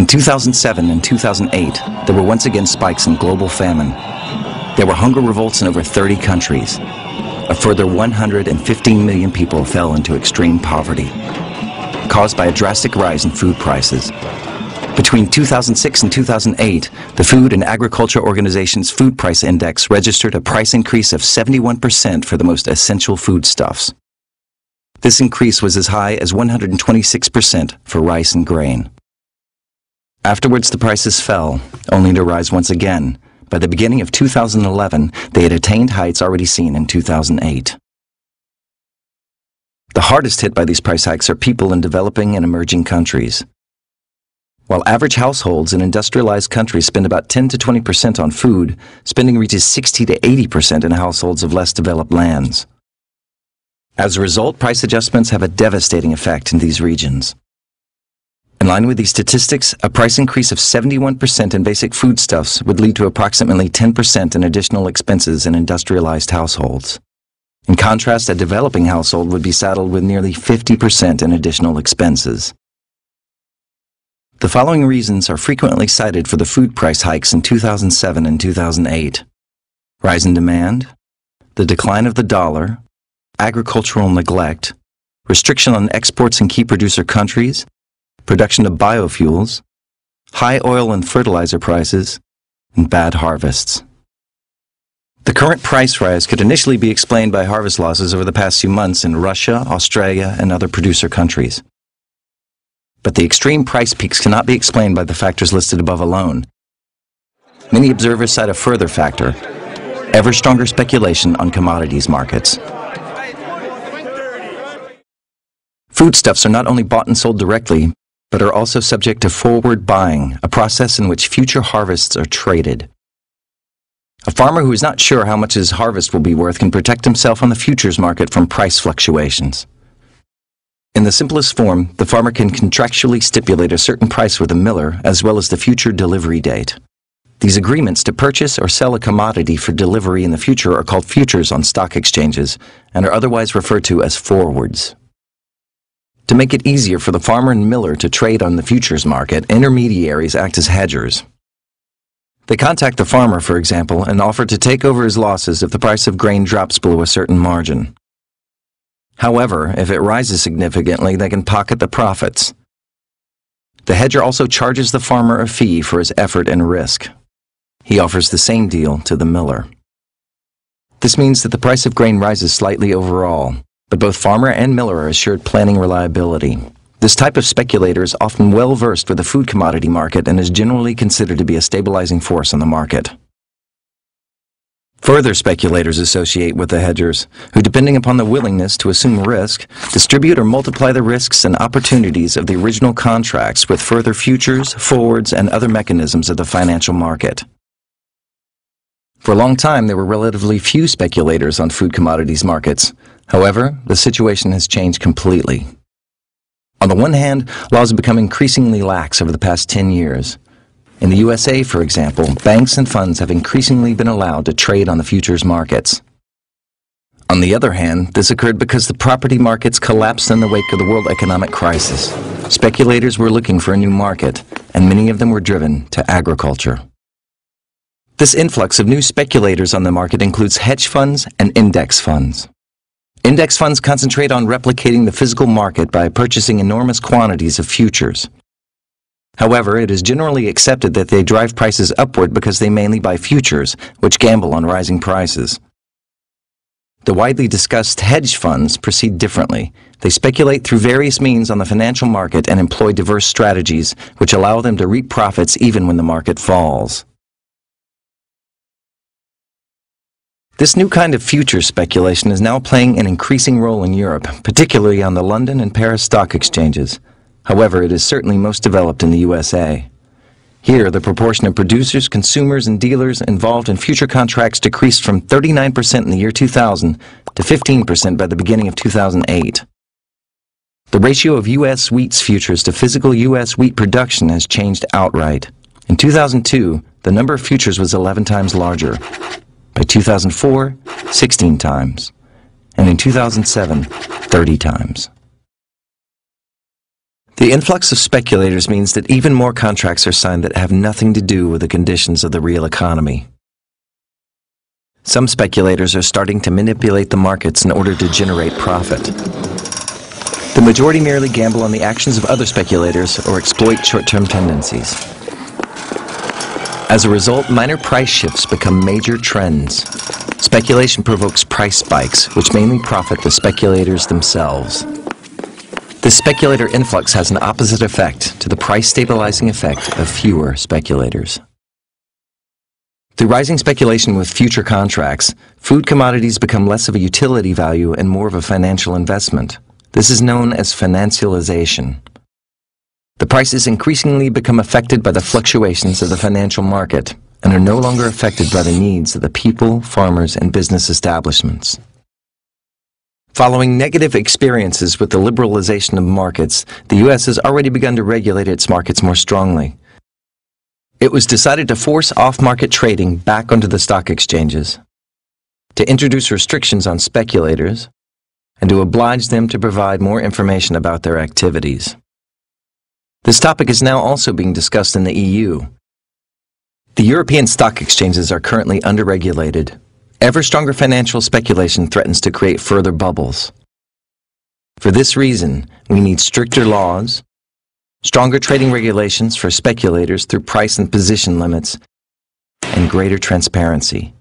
In 2007 and 2008, there were once again spikes in global famine. There were hunger revolts in over 30 countries. A further 115 million people fell into extreme poverty, caused by a drastic rise in food prices. Between 2006 and 2008, the Food and Agriculture Organization's Food Price Index registered a price increase of 71% for the most essential foodstuffs. This increase was as high as 126% for rice and grain. Afterwards, the prices fell, only to rise once again. By the beginning of 2011, they had attained heights already seen in 2008. The hardest hit by these price hikes are people in developing and emerging countries. While average households in industrialized countries spend about 10 to 20% on food, spending reaches 60 to 80% in households of less developed lands. As a result, price adjustments have a devastating effect in these regions. In line with these statistics, a price increase of 71% in basic foodstuffs would lead to approximately 10% in additional expenses in industrialized households. In contrast, a developing household would be saddled with nearly 50% in additional expenses. The following reasons are frequently cited for the food price hikes in 2007 and 2008. Rise in demand, the decline of the dollar, agricultural neglect, restriction on exports in key producer countries, production of biofuels, high oil and fertilizer prices, and bad harvests. The current price rise could initially be explained by harvest losses over the past few months in Russia, Australia, and other producer countries. But the extreme price peaks cannot be explained by the factors listed above alone. Many observers cite a further factor: ever stronger speculation on commodities markets. Foodstuffs are not only bought and sold directly, but are also subject to forward buying, a process in which future harvests are traded. A farmer who is not sure how much his harvest will be worth can protect himself on the futures market from price fluctuations. In the simplest form, the farmer can contractually stipulate a certain price with a miller as well as the future delivery date. These agreements to purchase or sell a commodity for delivery in the future are called futures on stock exchanges and are otherwise referred to as forwards. To make it easier for the farmer and miller to trade on the futures market, intermediaries act as hedgers. They contact the farmer, for example, and offer to take over his losses if the price of grain drops below a certain margin. However, if it rises significantly, they can pocket the profits. The hedger also charges the farmer a fee for his effort and risk. He offers the same deal to the miller. This means that the price of grain rises slightly overall, but both farmer and miller are assured planning reliability. This type of speculator is often well versed with the food commodity market and is generally considered to be a stabilizing force on the market. Further speculators associate with the hedgers, who, depending upon the willingness to assume risk, distribute or multiply the risks and opportunities of the original contracts with further futures, forwards, and other mechanisms of the financial market. For a long time, there were relatively few speculators on food commodities markets. However, the situation has changed completely. On the one hand, laws have become increasingly lax over the past 10 years. In the USA, for example, banks and funds have increasingly been allowed to trade on the futures markets. On the other hand, this occurred because the property markets collapsed in the wake of the world economic crisis. Speculators were looking for a new market, and many of them were driven to agriculture. This influx of new speculators on the market includes hedge funds and index funds. Index funds concentrate on replicating the physical market by purchasing enormous quantities of futures. However, it is generally accepted that they drive prices upward because they mainly buy futures, which gamble on rising prices. The widely discussed hedge funds proceed differently. They speculate through various means on the financial market and employ diverse strategies, which allow them to reap profits even when the market falls. This new kind of futures speculation is now playing an increasing role in Europe, particularly on the London and Paris stock exchanges. However, it is certainly most developed in the USA. Here, the proportion of producers, consumers, and dealers involved in future contracts decreased from 39% in the year 2000 to 15% by the beginning of 2008. The ratio of U.S. wheat futures to physical U.S. wheat production has changed outright. In 2002, the number of futures was 11 times larger. By 2004, 16 times. And in 2007, 30 times. The influx of speculators means that even more contracts are signed that have nothing to do with the conditions of the real economy. Some speculators are starting to manipulate the markets in order to generate profit. The majority merely gamble on the actions of other speculators or exploit short-term tendencies. As a result, minor price shifts become major trends. Speculation provokes price spikes, which mainly profit the speculators themselves. This speculator influx has an opposite effect to the price-stabilizing effect of fewer speculators. Through rising speculation with future contracts, food commodities become less of a utility value and more of a financial investment. This is known as financialization. The prices increasingly become affected by the fluctuations of the financial market and are no longer affected by the needs of the people, farmers, and business establishments. Following negative experiences with the liberalization of markets, the U.S. has already begun to regulate its markets more strongly. It was decided to force off-market trading back onto the stock exchanges, to introduce restrictions on speculators, and to oblige them to provide more information about their activities. This topic is now also being discussed in the EU. The European stock exchanges are currently under-regulated. Ever stronger financial speculation threatens to create further bubbles. For this reason, we need stricter laws, stronger trading regulations for speculators through price and position limits, and greater transparency.